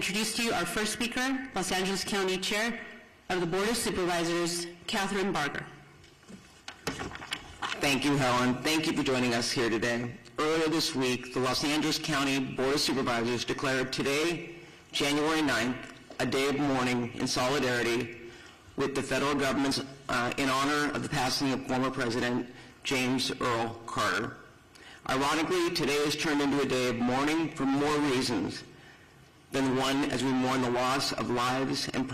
Introduce to you our first speaker, Los Angeles County Chair of the Board of Supervisors, Catherine Barger. Thank you, Helen. Thank you for joining us here today. Earlier this week, the Los Angeles County Board of Supervisors declared today, January 9th, a day of mourning in solidarity with the federal government's in honor of the passing of former President James Earl Carter. Ironically, today has turned into a day of mourning for more reasons than one as we mourn the loss of lives and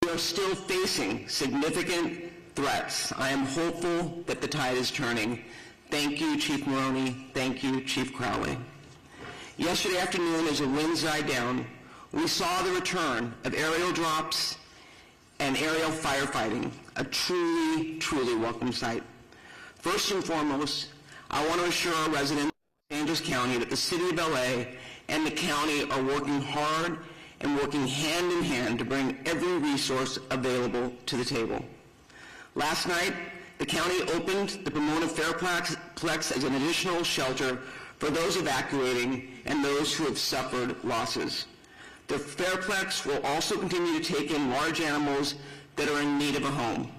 we are still facing significant threats. I am hopeful that the tide is turning. Thank you, Chief Maroney. Thank you, Chief Crowley. Yesterday afternoon, as the winds died down, we saw the return of aerial drops and aerial firefighting, a truly, truly welcome sight. First and foremost, I want to assure our residents of Los Angeles County that the City of LA and the county are working hard and working hand in hand to bring every resource available to the table. Last night, the county opened the Pomona Fairplex as an additional shelter for those evacuating and those who have suffered losses. The Fairplex will also continue to take in large animals that are in need of a home.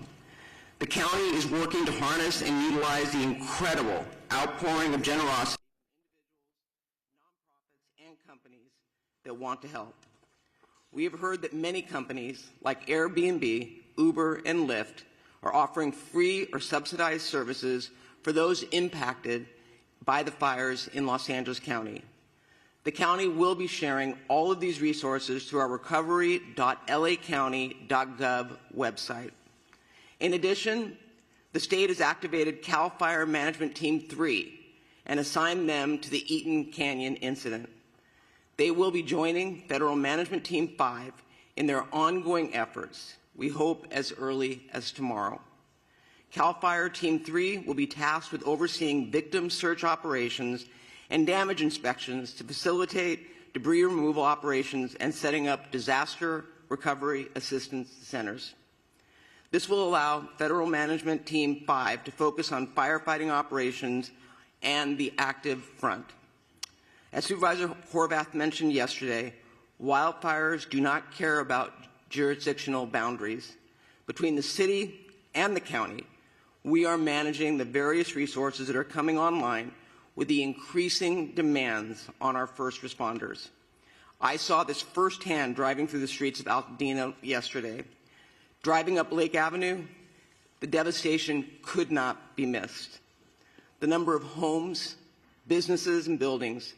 The county is working to harness and utilize the incredible outpouring of generosity from individuals, nonprofits, and companies that want to help. We have heard that many companies like Airbnb, Uber, and Lyft are offering free or subsidized services for those impacted by the fires in Los Angeles County. The county will be sharing all of these resources through our recovery.lacounty.gov website. In addition, the state has activated CAL FIRE Management Team 3 and assigned them to the Eaton Canyon incident. They will be joining Federal Management Team 5 in their ongoing efforts, we hope as early as tomorrow. CAL FIRE Team 3 will be tasked with overseeing victim search operations and damage inspections to facilitate debris removal operations and setting up disaster recovery assistance centers. This will allow Federal Management Team 5 to focus on firefighting operations and the active front. As Supervisor Horvath mentioned yesterday, wildfires do not care about jurisdictional boundaries. Between the city and the county, we are managing the various resources that are coming online with the increasing demands on our first responders. I saw this firsthand driving through the streets of Altadena yesterday. Driving up Lake Avenue, the devastation could not be missed. The number of homes, businesses, and buildings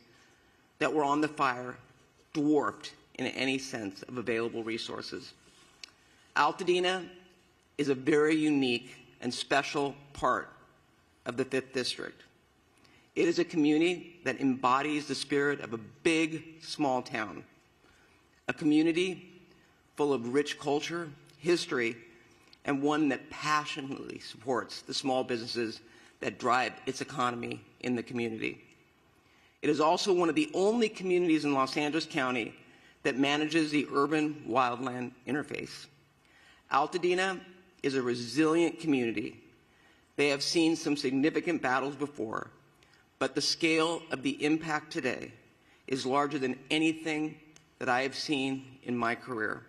that were on the fire dwarfed in any sense of available resources. Altadena is a very unique and special part of the 5th District. It is a community that embodies the spirit of a big, small town, a community full of rich culture, history, and one that passionately supports the small businesses that drive its economy in the community. It is also one of the only communities in Los Angeles County that manages the urban wildland interface. Altadena is a resilient community. They have seen some significant battles before, but the scale of the impact today is larger than anything that I have seen in my career.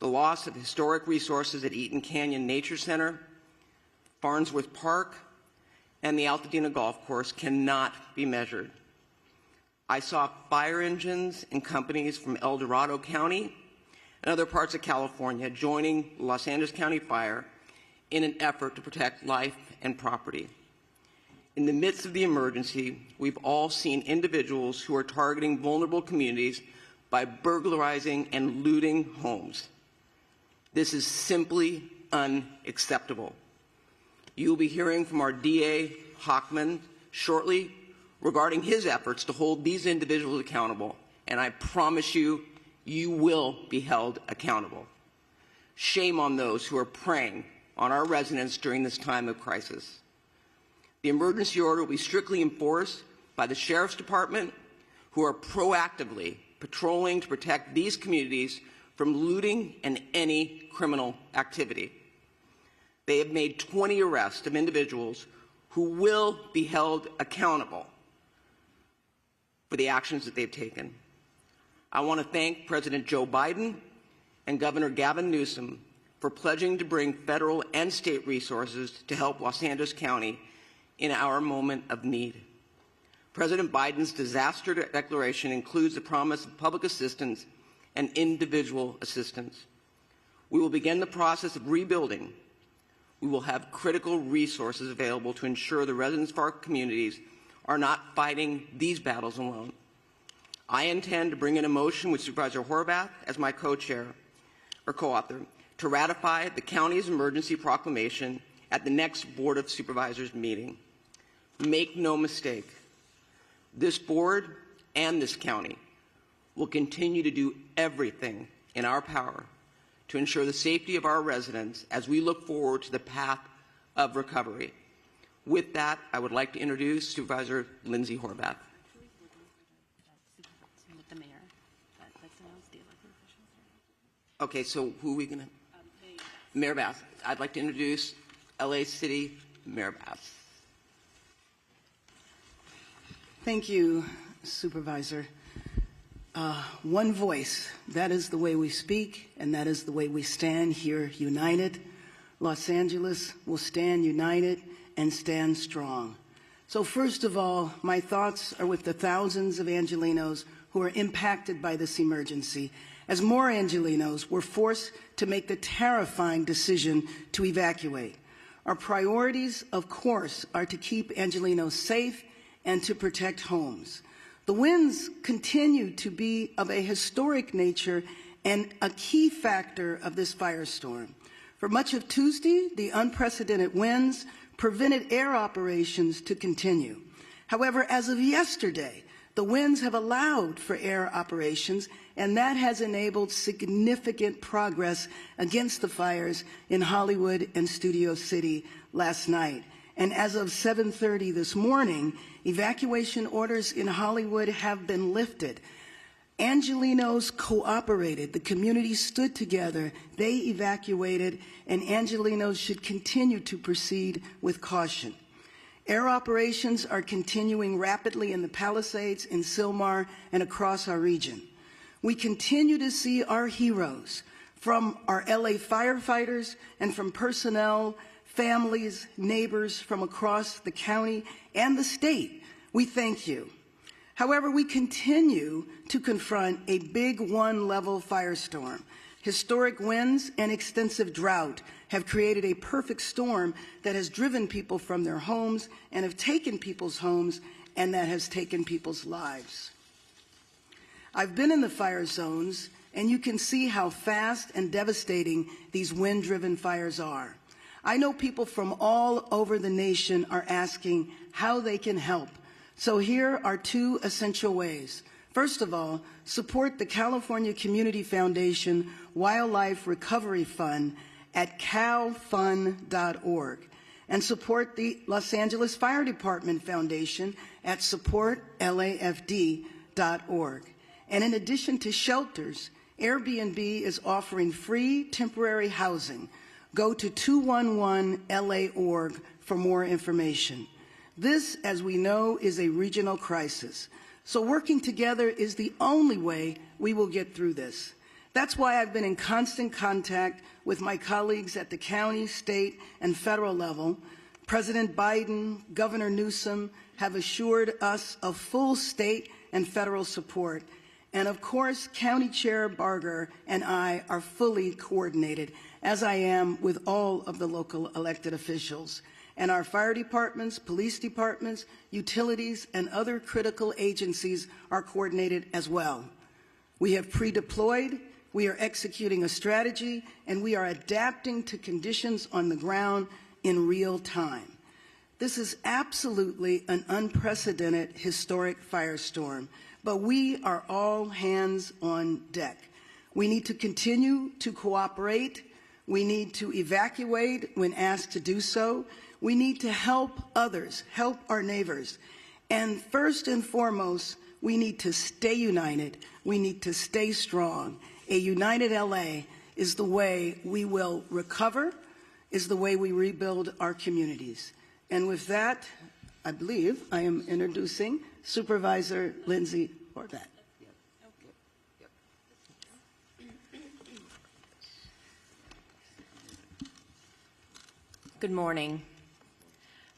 The loss of historic resources at Eaton Canyon Nature Center, Farnsworth Park, and the Altadena Golf Course cannot be measured. I saw fire engines and companies from El Dorado County and other parts of California joining Los Angeles County Fire in an effort to protect life and property. In the midst of the emergency, we've all seen individuals who are targeting vulnerable communities by burglarizing and looting homes. This is simply unacceptable. You will be hearing from our DA, Hochman, shortly regarding his efforts to hold these individuals accountable, and I promise you, you will be held accountable. Shame on those who are preying on our residents during this time of crisis. The emergency order will be strictly enforced by the Sheriff's Department, who are proactively patrolling to protect these communities from looting and any criminal activity. They have made 20 arrests of individuals who will be held accountable for the actions that they've taken. I want to thank President Joe Biden and Governor Gavin Newsom for pledging to bring federal and state resources to help Los Angeles County in our moment of need. President Biden's disaster declaration includes the promise of public assistance and individual assistance. We will begin the process of rebuilding. We will have critical resources available to ensure the residents of our communities are not fighting these battles alone. I intend to bring in a motion with Supervisor Horvath as my co-chair or co-author to ratify the county's emergency proclamation at the next Board of Supervisors meeting. Make no mistake, this board and this county will continue to do everything in our power to ensure the safety of our residents as we look forward to the path of recovery. With that, I would like to introduce Supervisor Lindsay Horvath. Okay, so who are we going to? Mayor Bass. I'd like to introduce LA City Mayor Bass. Thank you, Supervisor. One voice, that is the way we speak, and that is the way we stand here united. Los Angeles will stand united and stand strong. So first of all, my thoughts are with the thousands of Angelenos who are impacted by this emergency, as more Angelenos were forced to make the terrifying decision to evacuate. Our priorities, of course, are to keep Angelenos safe and to protect homes. The winds continue to be of a historic nature and a key factor of this firestorm. For much of Tuesday, the unprecedented winds prevented air operations to continue. However, as of yesterday, the winds have allowed for air operations, and that has enabled significant progress against the fires in Hollywood and Studio City last night. And as of 7:30 this morning, evacuation orders in Hollywood have been lifted. Angelenos cooperated. The community stood together. They evacuated, and Angelenos should continue to proceed with caution. Air operations are continuing rapidly in the Palisades, in Sylmar, and across our region. We continue to see our heroes, from our LA firefighters and from personnel, families, neighbors from across the county and the state. We thank you. However, we continue to confront a big one-level firestorm. Historic winds and extensive drought have created a perfect storm that has driven people from their homes and have taken people's homes, and that has taken people's lives. I've been in the fire zones, and you can see how fast and devastating these wind-driven fires are. I know people from all over the nation are asking how they can help. So here are two essential ways. First of all, support the California Community Foundation Wildlife Recovery Fund at calfund.org, and support the Los Angeles Fire Department Foundation at supportlafd.org. And in addition to shelters, Airbnb is offering free temporary housing. Go to 211LA.org for more information. This, as we know, is a regional crisis. So working together is the only way we will get through this. That's why I've been in constant contact with my colleagues at the county, state, and federal level. President Biden, Governor Newsom have assured us of full state and federal support. And of course, County Chair Barger and I are fully coordinated, as I am with all of the local elected officials. And our fire departments, police departments, utilities, and other critical agencies are coordinated as well. We have pre-deployed, we are executing a strategy, and we are adapting to conditions on the ground in real time. This is absolutely an unprecedented historic firestorm, but we are all hands on deck. We need to continue to cooperate. We need to evacuate when asked to do so. We need to help others, help our neighbors. And first and foremost, we need to stay united. We need to stay strong. A united LA is the way we will recover, is the way we rebuild our communities. And with that, I believe I am introducing Supervisor Lindsay Horvat. Good morning.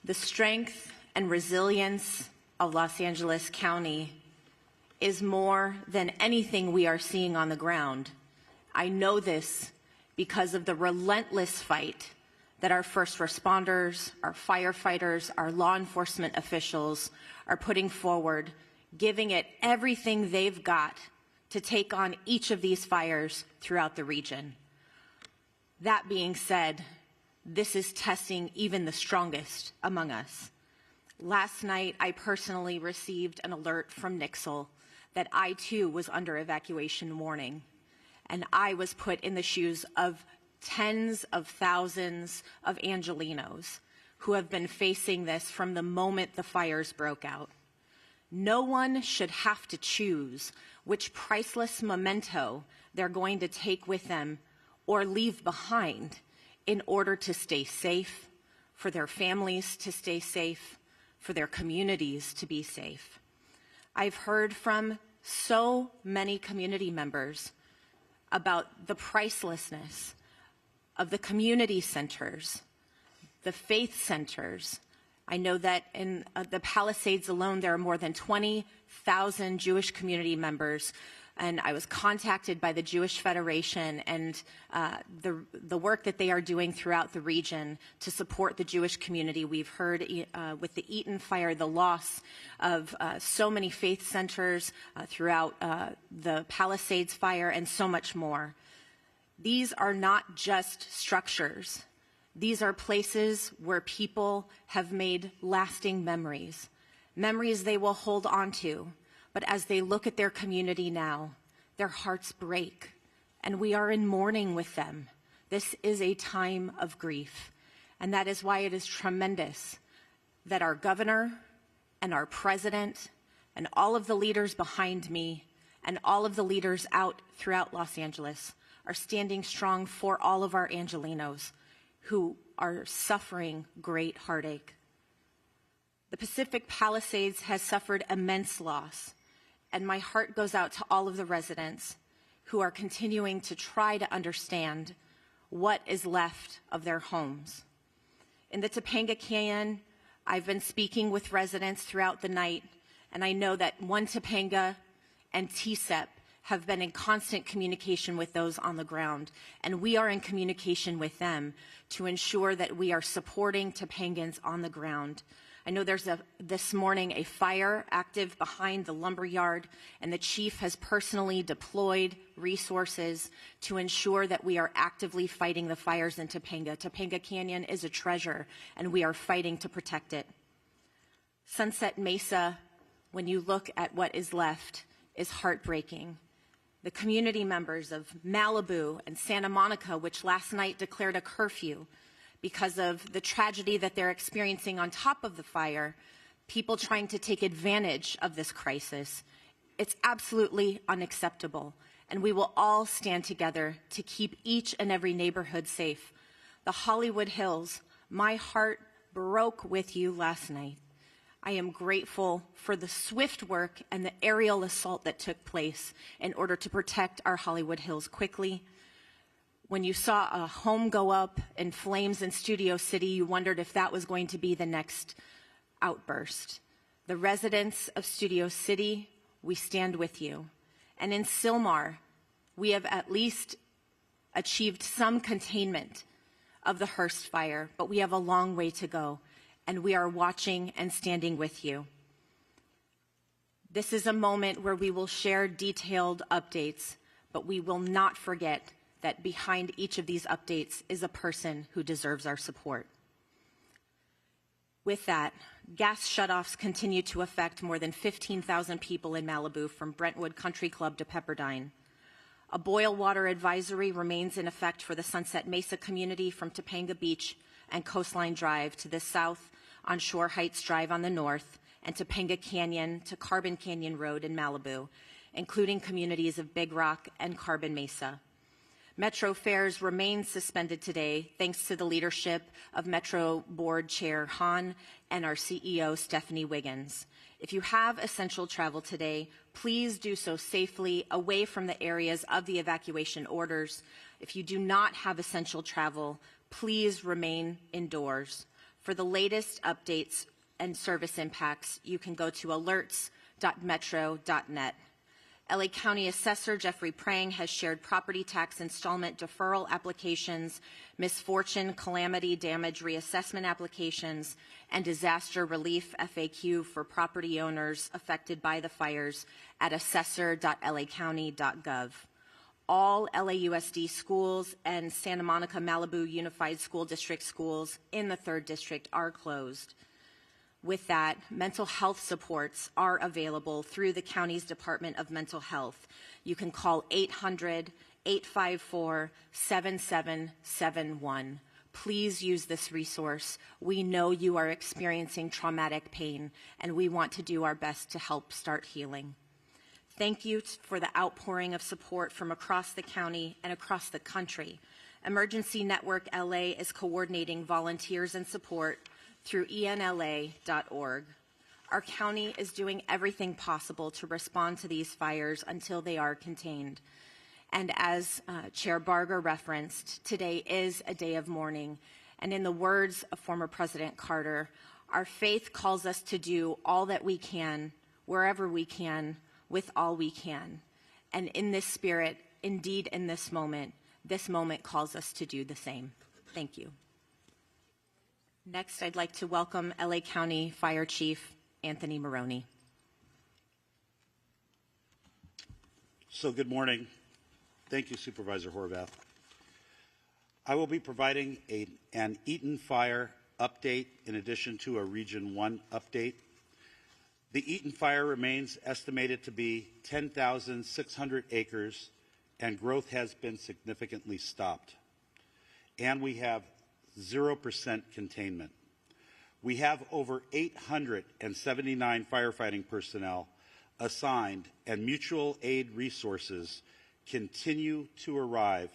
The strength and resilience of Los Angeles County is more than anything we are seeing on the ground. I know this because of the relentless fight that our first responders, our firefighters, our law enforcement officials are putting forward, giving it everything they've got to take on each of these fires throughout the region. That being said, this is testing even the strongest among us. Last night, I personally received an alert from Nixle that I too was under evacuation warning, and I was put in the shoes of tens of thousands of Angelenos who have been facing this from the moment the fires broke out. No one should have to choose which priceless memento they're going to take with them or leave behind in order to stay safe, for their families to stay safe, for their communities to be safe. I've heard from so many community members about the pricelessness of the community centers, the faith centers. I know that in the Palisades alone, there are more than 20,000 Jewish community members, and I was contacted by the Jewish Federation and the work that they are doing throughout the region to support the Jewish community. We've heard with the Eaton fire, the loss of so many faith centers throughout the Palisades fire, and so much more. These are not just structures. These are places where people have made lasting memories, memories they will hold on to. But as they look at their community now, their hearts break, and we are in mourning with them. This is a time of grief, and that is why it is tremendous that our governor and our president and all of the leaders behind me and all of the leaders out throughout Los Angeles are standing strong for all of our Angelenos who are suffering great heartache. The Pacific Palisades has suffered immense loss, and my heart goes out to all of the residents who are continuing to try to understand what is left of their homes. In the Topanga Canyon, I've been speaking with residents throughout the night, and I know that One Topanga and TSEP have been in constant communication with those on the ground, and we are in communication with them to ensure that we are supporting Topangans on the ground. I know there's this morning a fire active behind the lumberyard, and the chief has personally deployed resources to ensure that we are actively fighting the fires in Topanga. Topanga Canyon is a treasure, and we are fighting to protect it. Sunset Mesa, when you look at what is left, is heartbreaking. The community members of Malibu and Santa Monica, which last night declared a curfew because of the tragedy that they're experiencing on top of the fire, people trying to take advantage of this crisis. It's absolutely unacceptable, and we will all stand together to keep each and every neighborhood safe. The Hollywood Hills, my heart broke with you last night. I am grateful for the swift work and the aerial assault that took place in order to protect our Hollywood Hills quickly. When you saw a home go up in flames in Studio City, you wondered if that was going to be the next outburst. The residents of Studio City, we stand with you. And in Sylmar, we have at least achieved some containment of the Hearst fire, but we have a long way to go, and we are watching and standing with you. This is a moment where we will share detailed updates, but we will not forget that behind each of these updates is a person who deserves our support. With that, gas shutoffs continue to affect more than 15,000 people in Malibu from Brentwood Country Club to Pepperdine. A boil water advisory remains in effect for the Sunset Mesa community from Topanga Beach and Coastline Drive to the south on Shore Heights Drive on the north, and Topanga Canyon to Carbon Canyon Road in Malibu, including communities of Big Rock and Carbon Mesa. Metro fares remain suspended today thanks to the leadership of Metro Board Chair Hahn and our CEO Stephanie Wiggins. If you have essential travel today, please do so safely away from the areas of the evacuation orders. If you do not have essential travel, please remain indoors. For the latest updates and service impacts, you can go to alerts.metro.net. LA County Assessor Jeffrey Prang has shared property tax installment deferral applications, misfortune, calamity, damage reassessment applications, and disaster relief FAQ for property owners affected by the fires at assessor.lacounty.gov. All LAUSD schools and Santa Monica Malibu Unified School District schools in the 3rd District are closed. With that, mental health supports are available through the county's Department of Mental Health. You can call 800-854-7771. Please use this resource. We know you are experiencing traumatic pain, and we want to do our best to help start healing. Thank you for the outpouring of support from across the county and across the country. Emergency Network LA is coordinating volunteers and support through enla.org. Our county is doing everything possible to respond to these fires until they are contained. And as Chair Barger referenced, today is a day of mourning. And in the words of former President Carter, our faith calls us to do all that we can, wherever we can, with all we can. And in this spirit, indeed in this moment calls us to do the same. Thank you. Next, I'd like to welcome LA County Fire Chief Anthony Maroney. So good morning. Thank you, Supervisor Horvath. I will be providing an Eaton Fire update in addition to a Region 1 update. The Eaton Fire remains estimated to be 10,600 acres, and growth has been significantly stopped. And we have 0% containment. We have over 879 firefighting personnel assigned, and mutual aid resources continue to arrive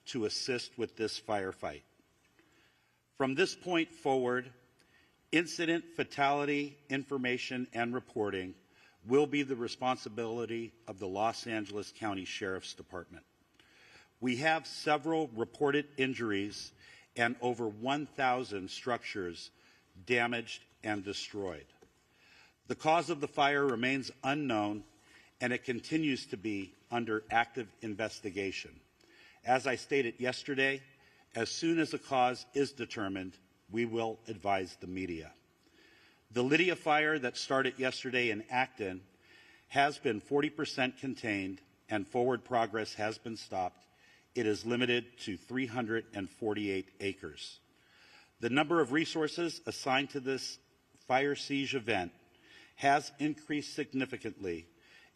to assist with this firefight. From this point forward, incident fatality information and reporting will be the responsibility of the Los Angeles County Sheriff's Department. We have several reported injuries and over 1,000 structures damaged and destroyed. The cause of the fire remains unknown, and it continues to be under active investigation. As I stated yesterday, as soon as a cause is determined, we will advise the media. The Lydia fire that started yesterday in Acton has been 40% contained, and forward progress has been stopped. It is limited to 348 acres. The number of resources assigned to this fire siege event has increased significantly,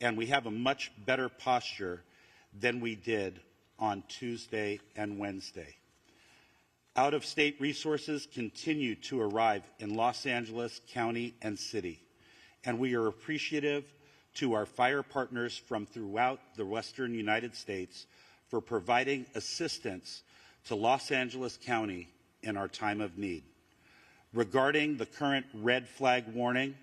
and we have a much better posture than we did on Tuesday and Wednesday. Out-of-state resources continue to arrive in Los Angeles County and City, and we are appreciative to our fire partners from throughout the Western United States for providing assistance to Los Angeles County in our time of need. Regarding the current red flag warning,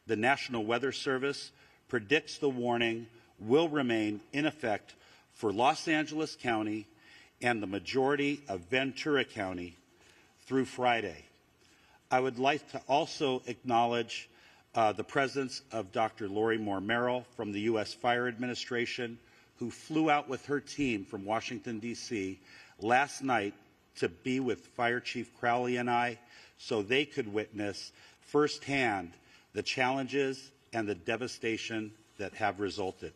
the National Weather Service predicts the warning will remain in effect for Los Angeles County and the majority of Ventura County through Friday. I would like to also acknowledge the presence of Dr. Lori Moore Merrill from the U.S. Fire Administration, who flew out with her team from Washington, D.C. last night to be with Fire Chief Crowley and I so they could witness firsthand the challenges and the devastation that have resulted.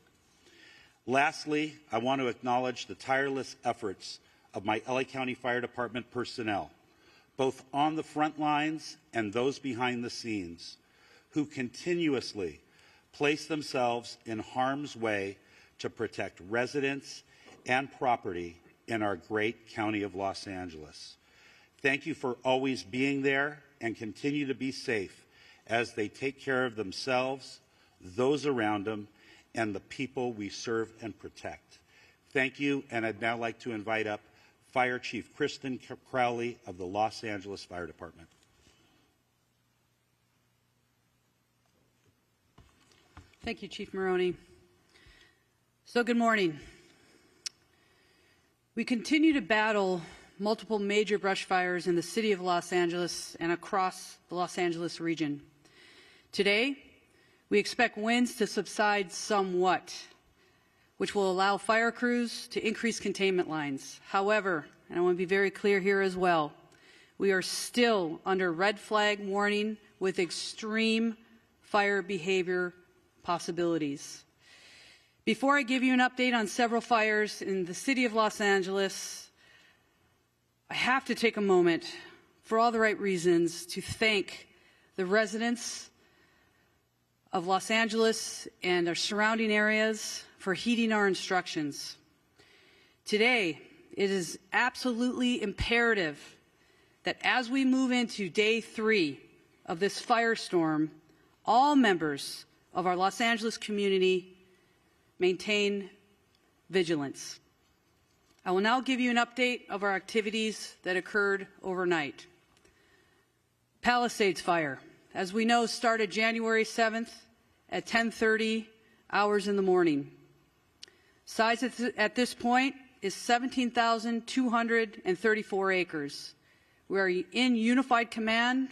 Lastly, I want to acknowledge the tireless efforts of my LA County Fire Department personnel, both on the front lines and those behind the scenes, who continuously place themselves in harm's way to protect residents and property in our great county of Los Angeles. Thank you for always being there, and continue to be safe as they take care of themselves, those around them, and the people we serve and protect. Thank you, and I'd now like to invite up Fire Chief Kristen Crowley of the Los Angeles Fire Department. Thank you, Chief Maroney. So good morning. We continue to battle multiple major brush fires in the city of Los Angeles and across the Los Angeles region. Today, we expect winds to subside somewhat, which will allow fire crews to increase containment lines. However, and I want to be very clear here as well, we are still under red flag warning with extreme fire behavior possibilities. Before I give you an update on several fires in the city of Los Angeles, I have to take a moment, for all the right reasons, to thank the residents of Los Angeles and our surrounding areas for heeding our instructions. Today, it is absolutely imperative that as we move into day 3 of this firestorm, all members of our Los Angeles community maintain vigilance. I will now give you an update of our activities that occurred overnight. Palisades Fire, as we know, started January 7th at 10:30 hours in the morning. Size at this point is 17,234 acres. We are in unified command,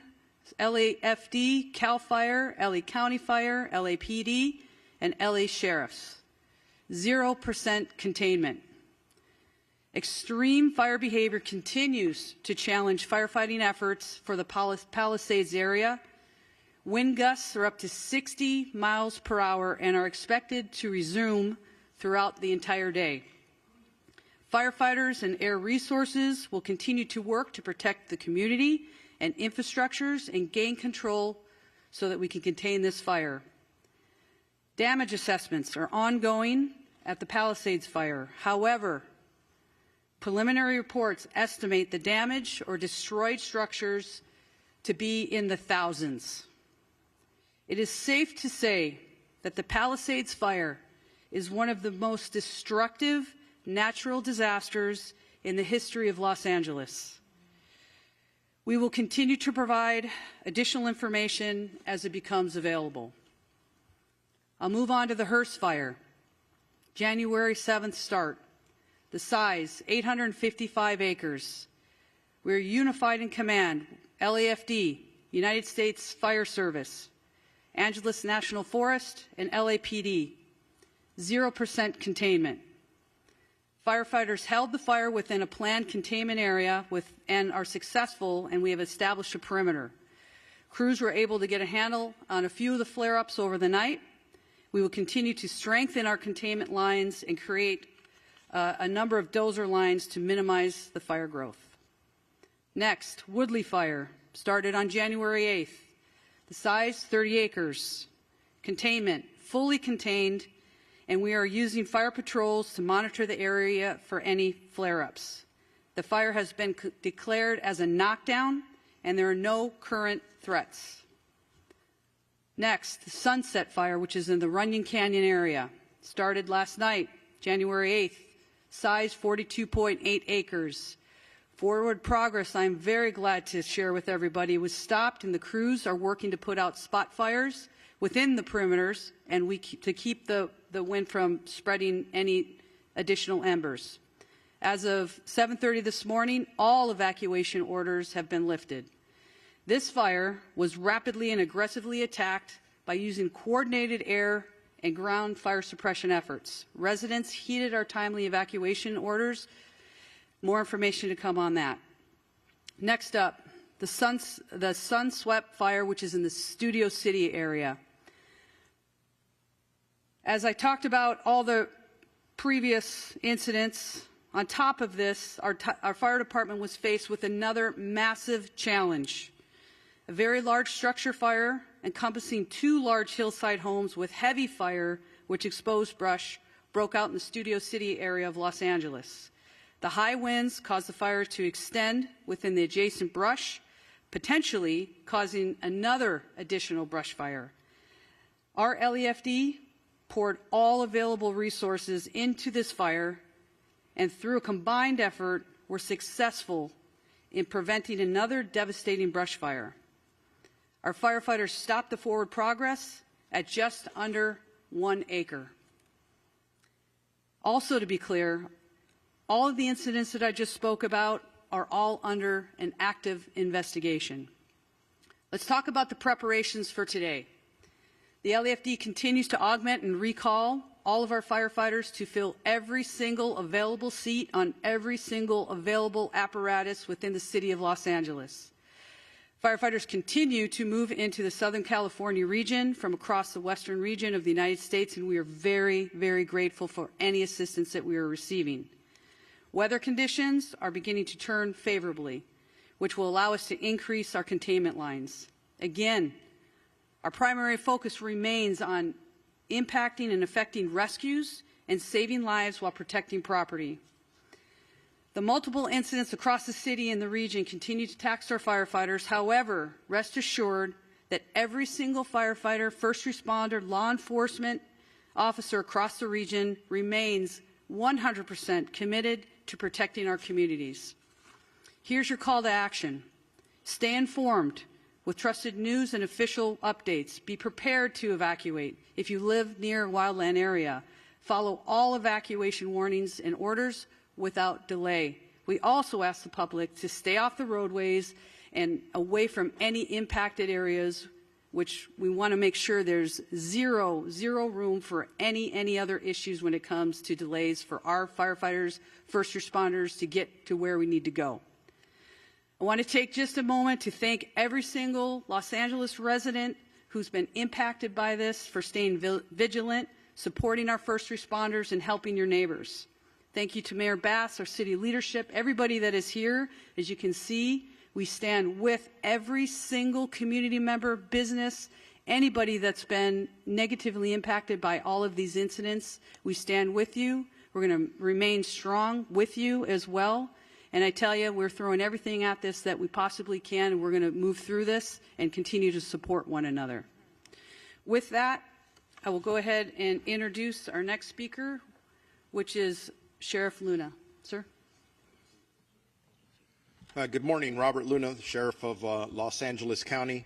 LAFD, CAL FIRE, LA County Fire, LAPD, and LA Sheriffs. 0% containment. Extreme fire behavior continues to challenge firefighting efforts for the Palisades area. Wind gusts are up to 60 miles per hour and are expected to resume throughout the entire day. Firefighters and air resources will continue to work to protect the community and infrastructures and gain control so that we can contain this fire. Damage assessments are ongoing at the Palisades Fire. However, preliminary reports estimate the damage or destroyed structures to be in the thousands. It is safe to say that the Palisades Fire is one of the most destructive natural disasters in the history of Los Angeles. We will continue to provide additional information as it becomes available. I'll move on to the Hearst Fire. January 7th start. The size, 855 acres. We're unified in command, LAFD, United States Fire Service, Angeles National Forest, and LAPD. 0% containment. Firefighters held the fire within a planned containment area and are successful, and we have established a perimeter. Crews were able to get a handle on a few of the flare-ups over the night. We will continue to strengthen our containment lines and create a number of dozer lines to minimize the fire growth. Next, Woodley Fire started on January 8th. The size, 30 acres. Containment, fully contained, and we are using fire patrols to monitor the area for any flare-ups. The fire has been declared as a knockdown, and there are no current threats. Next, the Sunset Fire, which is in the Runyon Canyon area, started last night, January 8th. Size 42.8 acres. Forward progress, I'm very glad to share with everybody, was stopped, and the crews are working to put out spot fires within the perimeters and to keep the wind from spreading any additional embers. As of 7:30 this morning, all evacuation orders have been lifted. This fire was rapidly and aggressively attacked by using coordinated air and ground fire suppression efforts. Residents heeded our timely evacuation orders. More information to come on that. Next up, the Sunswept Fire, which is in the Studio City area. As I talked about all the previous incidents, on top of this, our fire department was faced with another massive challenge. A very large structure fire encompassing 2 large hillside homes with heavy fire, which exposed brush, broke out in the Studio City area of Los Angeles. The high winds caused the fire to extend within the adjacent brush, potentially causing another additional brush fire. Our LAFD poured all available resources into this fire, and through a combined effort, were successful in preventing another devastating brush fire. Our firefighters stopped the forward progress at just under 1 acre. Also, to be clear, all of the incidents that I just spoke about are all under an active investigation. Let's talk about the preparations for today. The LAFD continues to augment and recall all of our firefighters to fill every single available seat on every single available apparatus within the city of Los Angeles. Firefighters continue to move into the Southern California region from across the western region of the United States, and we are very, very grateful for any assistance that we are receiving. Weather conditions are beginning to turn favorably, which will allow us to increase our containment lines. Again, our primary focus remains on impacting and affecting rescues and saving lives while protecting property. The multiple incidents across the city and the region continue to tax our firefighters. However, rest assured that every single firefighter, first responder, law enforcement officer across the region remains 100% committed to protecting our communities. Here's your call to action. Stay informed with trusted news and official updates. Be prepared to evacuate if you live near a wildland area. Follow all evacuation warnings and orders without delay. We also ask the public to stay off the roadways and away from any impacted areas, which we want to make sure there's zero room for any other issues when it comes to delays for our firefighters, first responders to get to where we need to go. I want to take just a moment to thank every single Los Angeles resident who's been impacted by this for staying vigilant, supporting our first responders, and helping your neighbors. Thank you to Mayor Bass, our city leadership, everybody that is here. As you can see, we stand with every single community member, business, anybody that's been negatively impacted by all of these incidents. We stand with you. We're going to remain strong with you as well. And I tell you, we're throwing everything at this that we possibly can, and we're going to move through this and continue to support one another. With that, I will go ahead and introduce our next speaker, which is Sheriff Luna. Sir? Good morning, Robert Luna, the Sheriff of Los Angeles County.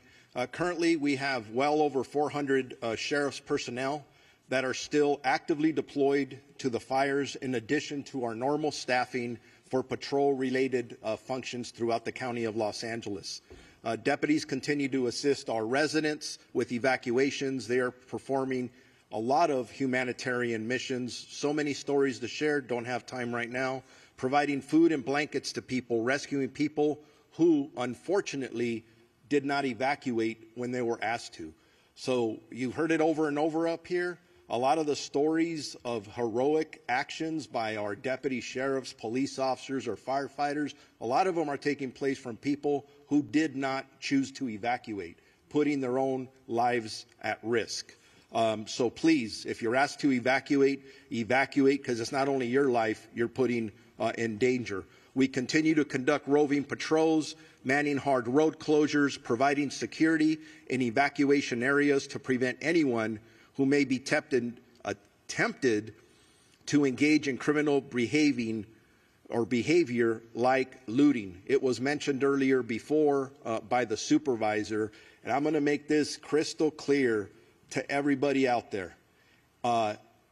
Currently, we have well over 400 sheriff's personnel that are still actively deployed to the fires, in addition to our normal staffing for patrol-related functions throughout the County of Los Angeles. Deputies continue to assist our residents with evacuations. They are performing a lot of humanitarian missions. So many stories to share, don't have time right now. Providing food and blankets to people, rescuing people who, unfortunately, did not evacuate when they were asked to. So you've heard it over and over up here. A lot of the stories of heroic actions by our deputy sheriffs, police officers, or firefighters, a lot of them are taking place from people who did not choose to evacuate, putting their own lives at risk. So please, if you're asked to evacuate, because it's not only your life you're putting in danger. We continue to conduct roving patrols, manning hard road closures, providing security in evacuation areas to prevent anyone who may be tempted to engage in criminal behavior like looting. It was mentioned earlier before by the supervisor, and I'm going to make this crystal clear to everybody out there.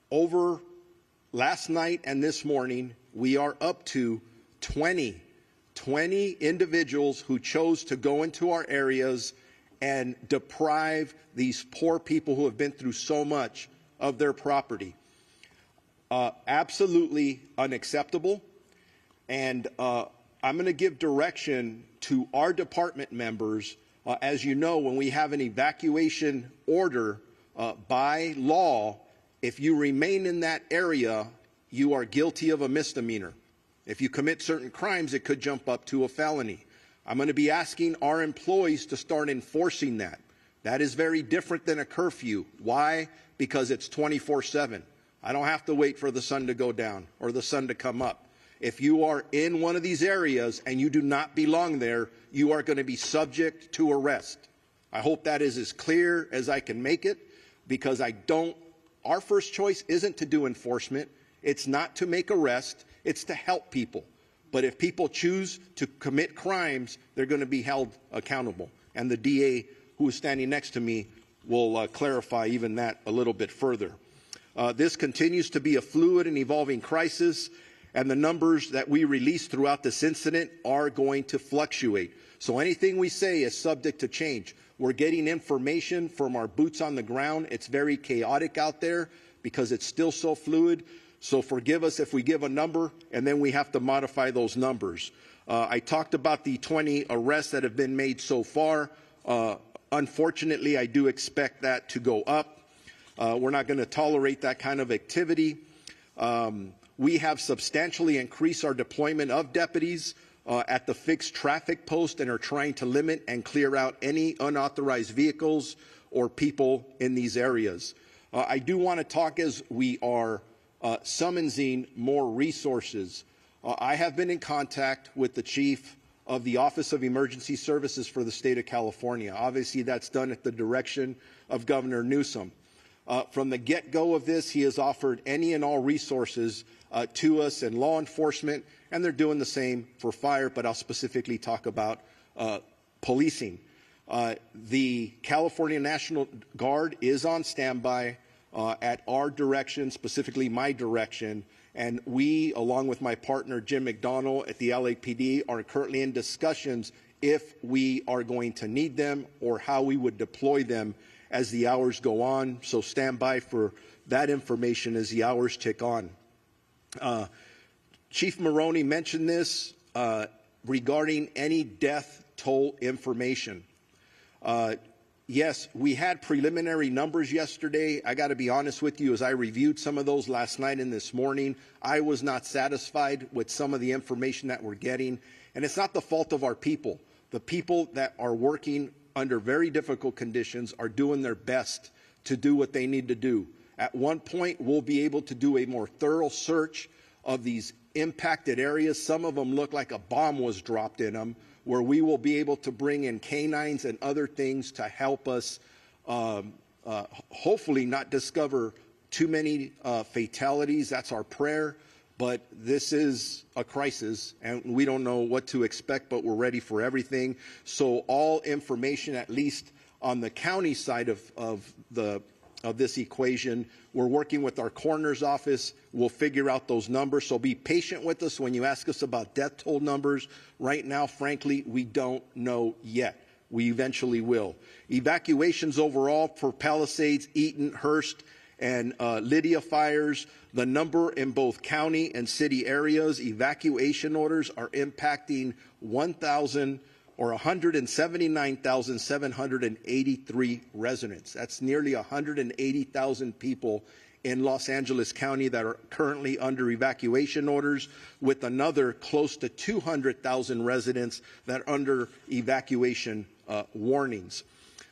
Over last night and this morning, we are up to 20 individuals who chose to go into our areas and deprive these poor people who have been through so much of their property. Absolutely unacceptable. And I'm going to give direction to our department members. As you know, when we have an evacuation order by law, if you remain in that area, you are guilty of a misdemeanor. If you commit certain crimes, it could jump up to a felony. I'm going to be asking our employees to start enforcing that. That is very different than a curfew. Why? Because it's 24/7. I don't have to wait for the sun to go down or the sun to come up. If you are in one of these areas and you do not belong there, you are going to be subject to arrest. I hope that is as clear as I can make it, because our first choice isn't to do enforcement. It's not to make arrests. It's to help people. But if people choose to commit crimes, they're going to be held accountable. And the DA, who is standing next to me, will clarify even that a little bit further. This continues to be a fluid and evolving crisis, and the numbers that we release throughout this incident are going to fluctuate. So anything we say is subject to change. We're getting information from our boots on the ground. It's very chaotic out there because it's still so fluid. So forgive us if we give a number and then we have to modify those numbers. I talked about the 20 arrests that have been made so far. Unfortunately, I do expect that to go up. We're not going to tolerate that kind of activity. We have substantially increased our deployment of deputies at the fixed traffic post and are trying to limit and clear out any unauthorized vehicles or people in these areas. I do want to talk as we are summoning more resources. I have been in contact with the chief of the Office of Emergency Services for the state of California. Obviously, that's done at the direction of Governor Newsom. From the get-go of this, he has offered any and all resources to us and law enforcement, and they're doing the same for fire, but I'll specifically talk about policing. The California National Guard is on standby at our direction, specifically my direction, and we, along with my partner Jim McDonnell at the LAPD, are currently in discussions if we are going to need them or how we would deploy them as the hours go on. So stand by for that information as the hours tick on. Chief Maroney mentioned this regarding any death toll information. Yes, we had preliminary numbers yesterday. I got to be honest with you, as I reviewed some of those last night and this morning, I was not satisfied with some of the information that we're getting. And it's not the fault of our people. The people that are working under very difficult conditions are doing their best to do what they need to do. At one point, we'll be able to do a more thorough search of these impacted areas. Some of them look like a bomb was dropped in them, where we will be able to bring in canines and other things to help us hopefully not discover too many fatalities. That's our prayer. But this is a crisis, and we don't know what to expect, but we're ready for everything. So all information, at least on the county side of this equation, we're working with our coroner's office. We'll figure out those numbers. So be patient with us when you ask us about death toll numbers. Right now, frankly, we don't know yet. We eventually will. Evacuations overall for Palisades, Eaton, Hearst, and Lydia fires, the number in both county and city areas, evacuation orders are impacting 179,783 residents. That's nearly 180,000 people in Los Angeles County that are currently under evacuation orders, with another close to 200,000 residents that are under evacuation warnings.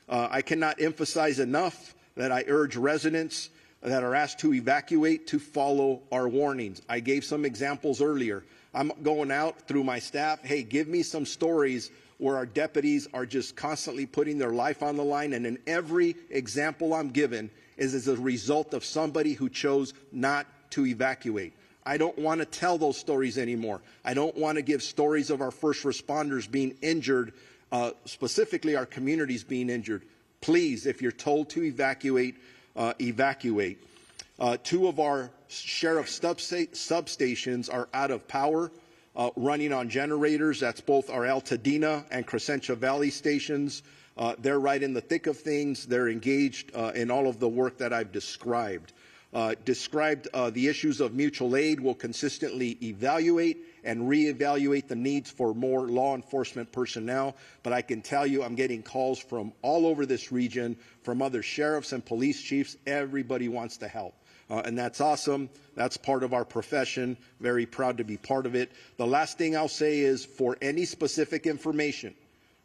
I cannot emphasize enough that I urge residents that are asked to evacuate to follow our warnings. I gave some examples earlier. I'm going out through my staff, hey, give me some stories where our deputies are just constantly putting their life on the line, and in every example I'm given is as a result of somebody who chose not to evacuate. I don't want to tell those stories anymore. I don't want to give stories of our first responders being injured, specifically our communities being injured. Please, if you're told to evacuate, evacuate. Two of our sheriff's substations are out of power, running on generators. That's both our Altadena and Crescentia Valley stations. They're right in the thick of things. They're engaged in all of the work that I've described. The issues of mutual aid. Will consistently evaluate and reevaluate the needs for more law enforcement personnel. But I can tell you I'm getting calls from all over this region, from other sheriffs and police chiefs. Everybody wants to help. And that's awesome. That's part of our profession. Very proud to be part of it. The last thing I'll say is, for any specific information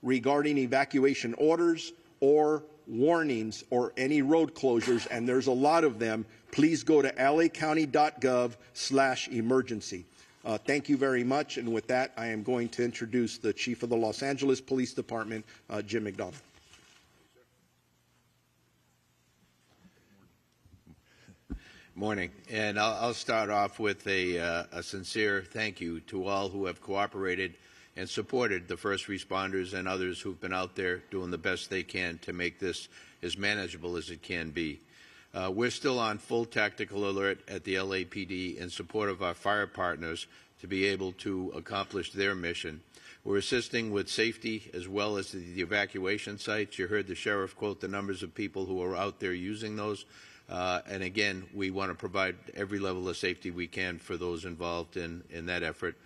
regarding evacuation orders or warnings or any road closures, and there's a lot of them, please go to lacounty.gov/emergency. Thank you very much. And with that, I am going to introduce the Chief of the Los Angeles Police Department, Jim McDonnell. Morning, and I'll start off with a sincere thank you to all who have cooperated and supported the first responders and others who've been out there doing the best they can to make this as manageable as it can be. We're still on full tactical alert at the LAPD in support of our fire partners to be able to accomplish their mission. We're assisting with safety as well as the evacuation sites. You heard the sheriff quote the numbers of people who are out there using those. And again, we want to provide every level of safety we can for those involved in that effort.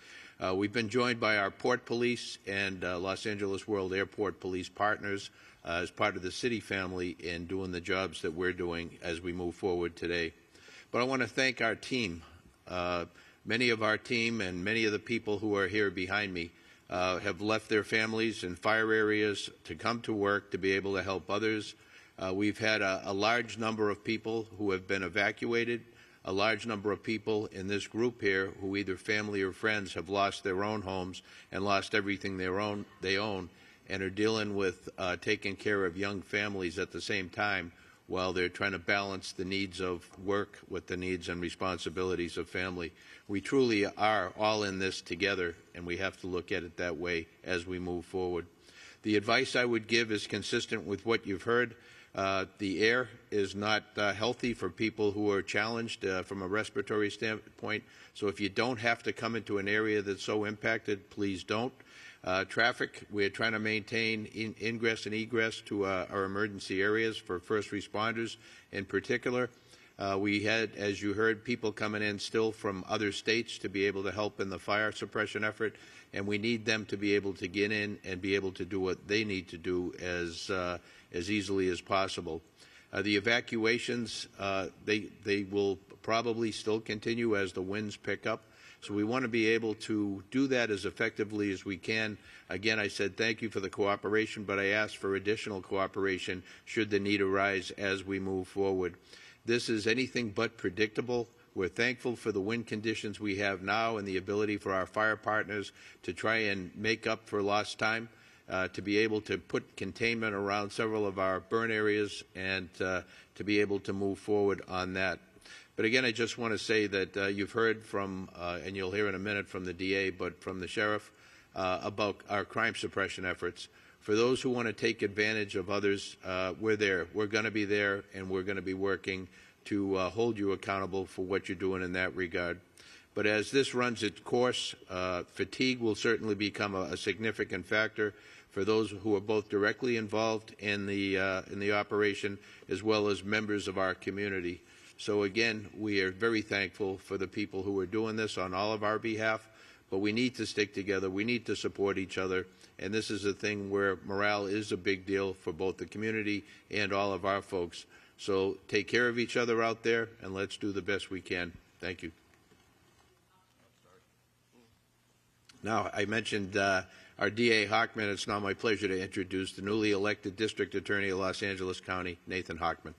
We've been joined by our Port Police and Los Angeles World Airport Police partners as part of the city family in doing the jobs that we're doing as we move forward today. But I want to thank our team. Many of our team and many of the people who are here behind me have left their families in fire areas to come to work to be able to help others. We've had a large number of people who have been evacuated, a large number of people in this group here who either family or friends have lost their own homes and lost everything they own and are dealing with taking care of young families at the same time while they're trying to balance the needs of work with the needs and responsibilities of family. We truly are all in this together, and we have to look at it that way as we move forward. The advice I would give is consistent with what you've heard. The air is not healthy for people who are challenged from a respiratory standpoint. So if you don't have to come into an area that's so impacted, please don't. Traffic, we're trying to maintain ingress and egress to our emergency areas for first responders in particular. We had, as you heard, people coming in still from other states to be able to help in the fire suppression effort, and we need them to be able to get in and be able to do what they need to do as easily as possible. The evacuations, they will probably still continue as the winds pick up. So we want to be able to do that as effectively as we can. Again, I said thank you for the cooperation, but I ask for additional cooperation should the need arise as we move forward. This is anything but predictable. We're thankful for the wind conditions we have now and the ability for our fire partners to try and make up for lost time, to be able to put containment around several of our burn areas and to be able to move forward on that. But again, I just want to say that you've heard from, and you'll hear in a minute from the DA, but from the sheriff, about our crime suppression efforts. For those who want to take advantage of others, we're there. We're going to be there, and we're going to be working to hold you accountable for what you're doing in that regard. But as this runs its course, fatigue will certainly become a significant factor for those who are both directly involved in the operation as well as members of our community. So again, we are very thankful for the people who are doing this on all of our behalf, but we need to stick together. We need to support each other, and this is a thing where morale is a big deal for both the community and all of our folks. So take care of each other out there, and let's do the best we can. Thank you. Now, I mentioned our DA Hochman. It's now my pleasure to introduce the newly elected District Attorney of Los Angeles County, Nathan Hochman.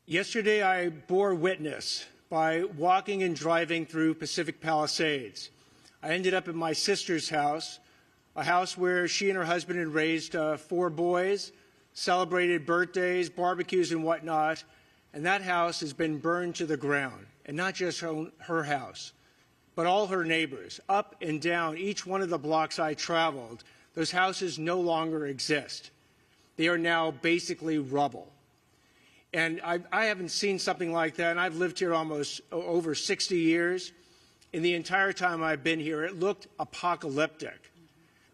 Yesterday, I bore witness by walking and driving through Pacific Palisades. I ended up at my sister's house, a house where she and her husband had raised 4 boys, celebrated birthdays, barbecues, and whatnot, and that house has been burned to the ground. And not just her house, but all her neighbors, up and down each one of the blocks I traveled. Those houses no longer exist. They are now basically rubble. And I haven't seen something like that, and I've lived here almost over 60 years. In the entire time I've been here, it looked apocalyptic.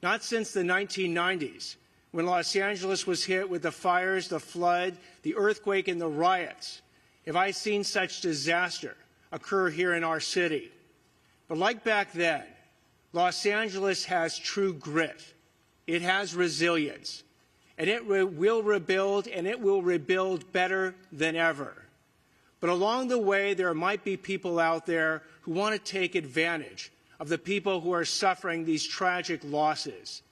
Not since the 1990s, when Los Angeles was hit with the fires, the flood, the earthquake, and the riots, have I seen such disaster occur here in our city. But like back then, Los Angeles has true grit. It has resilience. And it will rebuild, and it will rebuild better than ever. But along the way, there might be people out there who want to take advantage of the people who are suffering these tragic losses.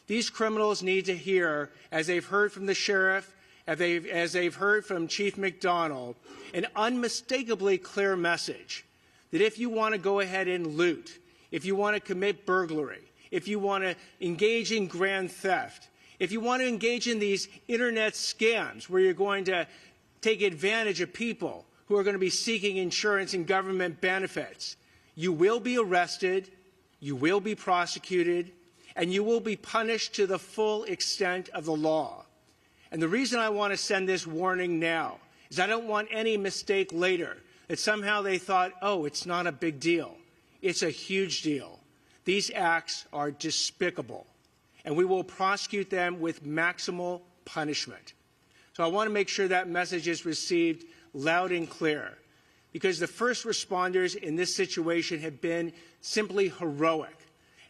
These criminals need to hear, as they've heard from the sheriff, as they've heard from Chief McDonald, an unmistakably clear message that if you want to go ahead and loot, if you want to commit burglary, if you want to engage in grand theft, if you want to engage in these internet scams where you're going to take advantage of people who are going to be seeking insurance and government benefits, you will be arrested, you will be prosecuted, and you will be punished to the full extent of the law. And the reason I want to send this warning now is I don't want any mistake later that somehow they thought, oh, it's not a big deal. It's a huge deal. These acts are despicable, and we will prosecute them with maximal punishment. So I want to make sure that message is received loud and clear, because the first responders in this situation have been simply heroic.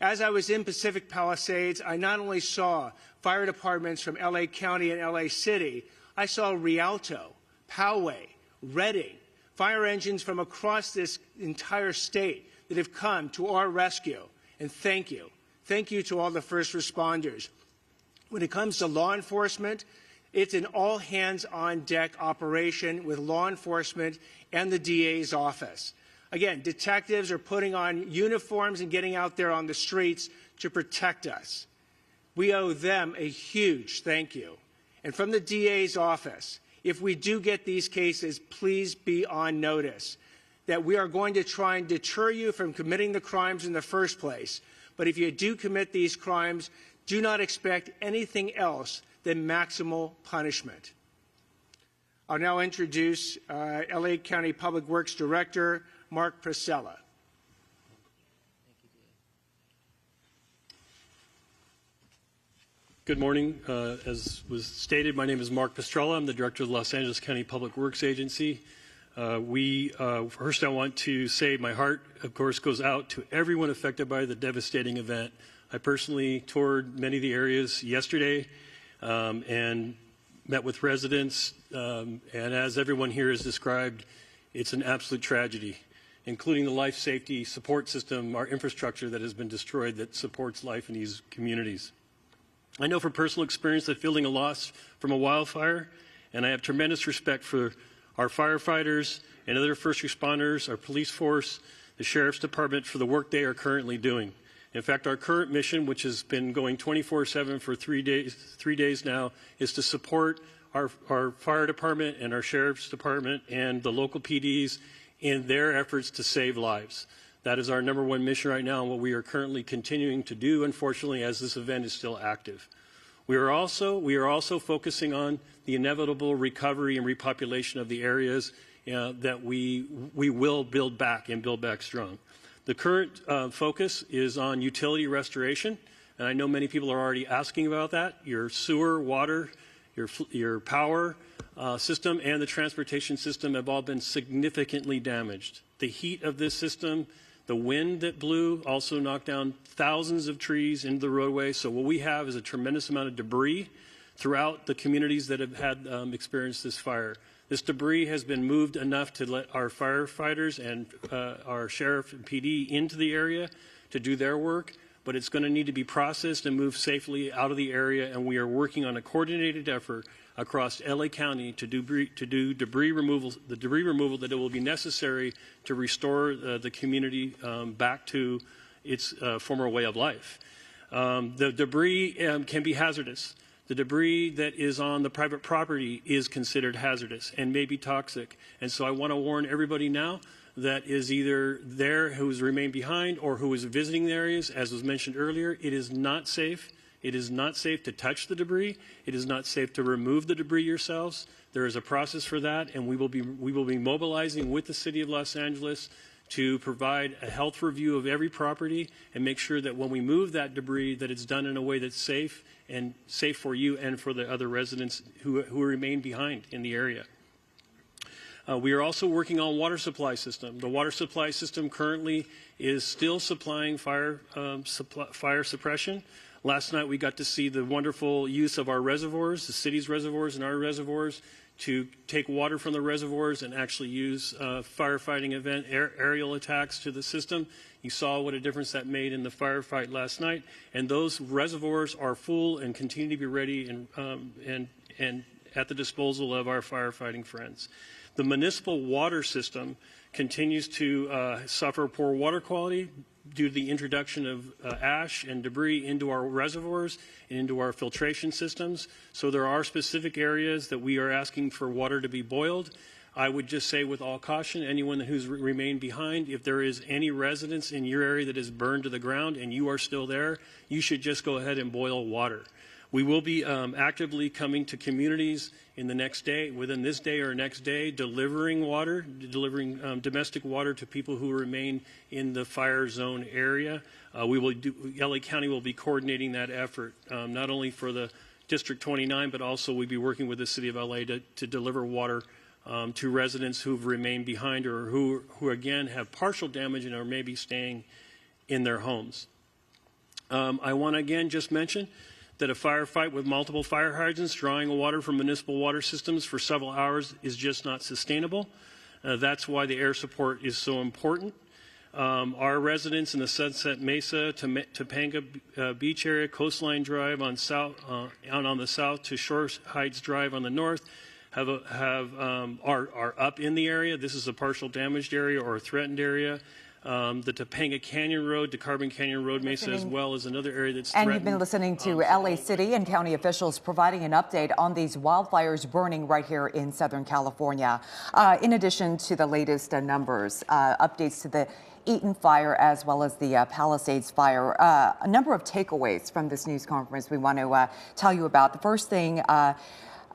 As I was in Pacific Palisades, I not only saw fire departments from LA County and LA City, I saw Rialto, Poway, Redding, fire engines from across this entire state that have come to our rescue. And thank you. Thank you to all the first responders. When it comes to law enforcement, it's an all-hands-on-deck operation with law enforcement and the DA's office. Again, detectives are putting on uniforms and getting out there on the streets to protect us. We owe them a huge thank you. And from the DA's office, if we do get these cases, please be on notice that we are going to try and deter you from committing the crimes in the first place. But if you do commit these crimes, do not expect anything else than maximal punishment. I'll now introduce LA County Public Works Director Mark Priscilla. Good morning. As was stated, my name is Mark Pistrella. I'm the Director of the Los Angeles County Public Works Agency. First I want to say my heart, of course, goes out to everyone affected by the devastating event. I personally toured many of the areas yesterday and met with residents, and as everyone here has described, it's an absolute tragedy, including the life safety support system, our infrastructure that has been destroyed that supports life in these communities. I know from personal experience that feeling a loss from a wildfire, and I have tremendous respect for our firefighters and other first responders, our police force, the Sheriff's Department for the work they are currently doing. In fact, our current mission, which has been going 24/7 for 3 days now, is to support our fire department and our Sheriff's Department and the local PDs in their efforts to save lives. That is our #1 mission right now and what we are currently continuing to do, unfortunately, as this event is still active. We are also focusing on the inevitable recovery and repopulation of the areas that we will build back and build back strong. The current focus is on utility restoration, and I know many people are already asking about that. Your sewer, water, your power system, and the transportation system have all been significantly damaged. The heat of this system, the wind that blew also knocked down thousands of trees into the roadway. So what we have is a tremendous amount of debris throughout the communities that have had experienced this fire. This debris has been moved enough to let our firefighters and our sheriff and PD into the area to do their work, but it's going to need to be processed and moved safely out of the area, and we are working on a coordinated effort across LA County to do debris removal, the debris removal that it will be necessary to restore the community back to its former way of life. The debris can be hazardous. The debris that is on the private property is considered hazardous and may be toxic. And so I want to warn everybody now that is either there who has remained behind or who is visiting the areas, as was mentioned earlier, it is not safe. It is not safe to touch the debris. It is not safe to remove the debris yourselves. There is a process for that, and we will be mobilizing with the City of Los Angeles to provide a health review of every property and make sure that when we move that debris that it's done in a way that's safe and safe for you and for the other residents who remain behind in the area. We are also working on water supply system. The water supply system currently is still supplying fire suppression. Last night we got to see the wonderful use of our reservoirs, the city's reservoirs and our reservoirs, to take water from the reservoirs and actually use firefighting event aerial attacks to the system. You saw what a difference that made in the firefight last night, and those reservoirs are full and continue to be ready and at the disposal of our firefighting friends. The municipal water system continues to suffer poor water quality due to the introduction of ash and debris into our reservoirs and into our filtration systems. So there are specific areas that we are asking for water to be boiled. I would just say with all caution, anyone who's remained behind, if there is any residence in your area that is burned to the ground and you are still there, you should just go ahead and boil water. We will be actively coming to communities in the next day, within this day or next day, delivering water, delivering domestic water to people who remain in the fire zone area. LA County will be coordinating that effort, not only for the District 29, but also we'll be working with the City of LA to deliver water to residents who've remained behind or who again have partial damage and are maybe staying in their homes. I want to again just mention that a firefight with multiple fire hydrants drawing water from municipal water systems for several hours is just not sustainable. That's why the air support is so important. Our residents in the Sunset Mesa, Topanga Beach area, Coastline Drive on the south to Shore Heights Drive on the north are up in the area. This is a partial damaged area or a threatened area. The Topanga Canyon Road to Carbon Canyon Road Mesa as well is another area that's threatened. And you've been listening to LA City and county officials providing an update on these wildfires burning right here in Southern California. In addition to the latest numbers, updates to the Eaton fire as well as the Palisades fire. A number of takeaways from this news conference we want to tell you about. The first thing,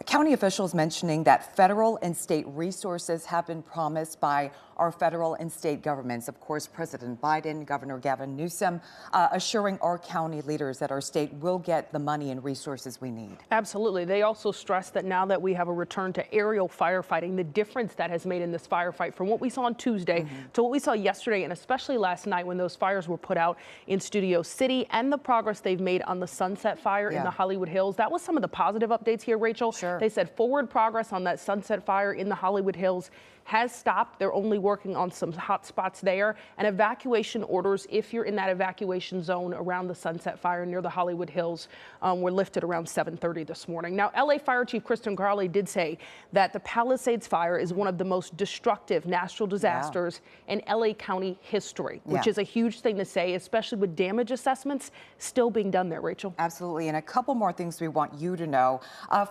county officials mentioning that federal and state resources have been promised by our federal and state governments. Of course, President Biden, Governor Gavin Newsom, assuring our county leaders that our state will get the money and resources we need. Absolutely. They also stressed that now that we have a return to aerial firefighting, the difference that has made in this firefight from what we saw on Tuesday to what we saw yesterday, and especially last night when those fires were put out in Studio City, and the progress they've made on the Sunset fire in the Hollywood Hills. That was some of the positive updates here, Rachel. Sure. They said forward progress on that Sunset fire in the Hollywood Hills has stopped. They're only working on some hot spots there, and evacuation orders, if you're in that evacuation zone around the Sunset fire near the Hollywood Hills, were lifted around 7:30 this morning. Now, LA Fire Chief Kristen Carley did say that the Palisades fire is one of the most destructive natural disasters in LA County history, which is a huge thing to say, especially with damage assessments still being done there, Rachel. Absolutely, and a couple more things we want you to know.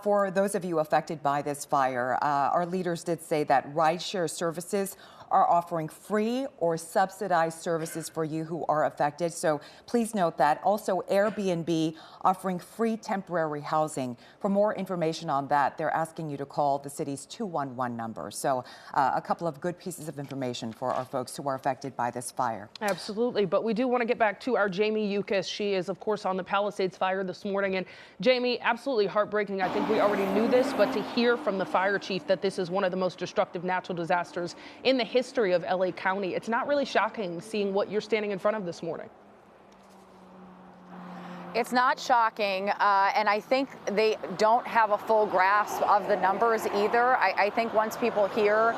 For those of you affected by this fire, our leaders did say that rideshare services are offering free or subsidized services for you who are affected. So please note that. Also, Airbnb offering free temporary housing. For more information on that, they're asking you to call the city's 211 number. So a couple of good pieces of information for our folks who are affected by this fire. Absolutely. But we do want to get back to our Jamie Yukas. She is, of course, on the Palisades fire this morning. And Jamie, absolutely heartbreaking. I think we already knew this, but to hear from the fire chief that this is one of the most destructive natural disasters in the history of LA County, it's not really shocking seeing what you're standing in front of this morning. It's not shocking, and I think they don't have a full grasp of the numbers either. I think once people hear,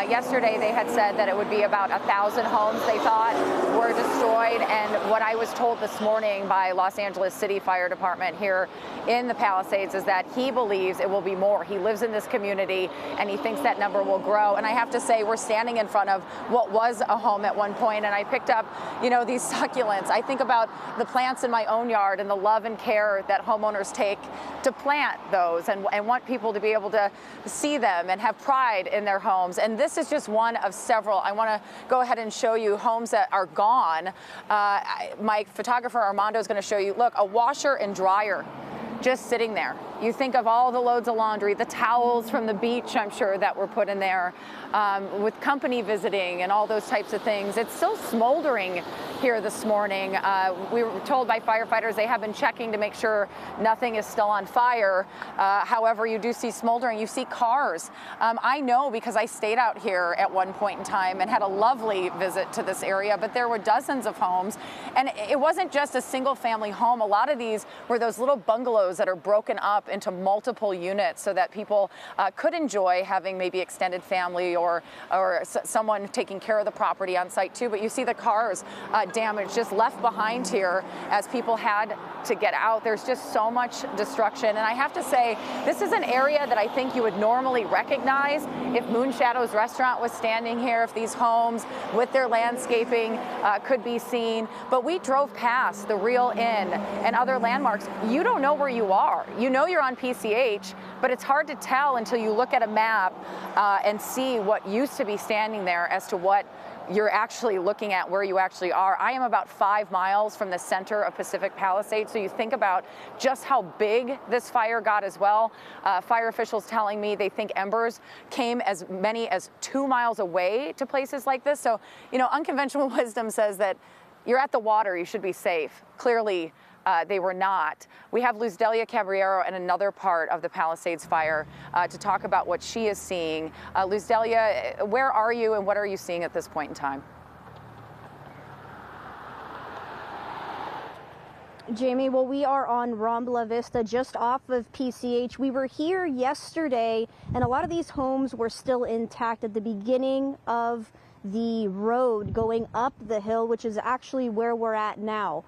yesterday they had said that it would be about 1,000 homes they thought were destroyed, and what I was told this morning by Los Angeles City Fire Department here in the Palisades is that he believes it will be more. He lives in this community, and he thinks that number will grow. And I have to say, we're standing in front of what was a home at one point, and I picked up, you know, these succulents. I think about the plants in my own yard and the love and care that homeowners take to plant those and want people to be able to see them and have pride in their homes. And this is just one of several. I want to go ahead and show you homes that are gone. My photographer Armando is going to show you, look, a washer and dryer just sitting there. You think of all the loads of laundry, the towels from the beach, I'm sure, that were put in there, with company visiting and all those types of things. It's still smoldering here this morning. We were told by firefighters they have been checking to make sure nothing is still on fire. However, you do see smoldering. You see cars. I know because I stayed out here at one point in time and had a lovely visit to this area, but there were dozens of homes. And it wasn't just a single family home. A lot of these were those little bungalows that are broken up into multiple units so that people could enjoy having maybe extended family or someone taking care of the property on site too. But you see the cars damage just left behind here as people had to get out. There's just so much destruction. And I have to say, this is an area that I think you would normally recognize if Moonshadow's restaurant was standing here, if these homes with their landscaping could be seen. But we drove past the Real Inn and other landmarks. You don't know where you are. You know you're on PCH, but it's hard to tell until you look at a map and see what used to be standing there as to what you're actually looking at, where you actually are. I am about 5 miles from the center of Pacific Palisades, so you think about just how big this fire got as well. Fire officials telling me they think embers came as many as 2 miles away to places like this. So, you know, unconventional wisdom says that you're at the water, you should be safe. Clearly, they were not. We have Luz Delia Caballero in another part of the Palisades fire to talk about what she is seeing. Luz Delia, where are you and what are you seeing at this point in time? Jamie, well, we are on Rambla Vista, just off of PCH. We were here yesterday, and a lot of these homes were still intact at the beginning of the road going up the hill, which is actually where we're at now.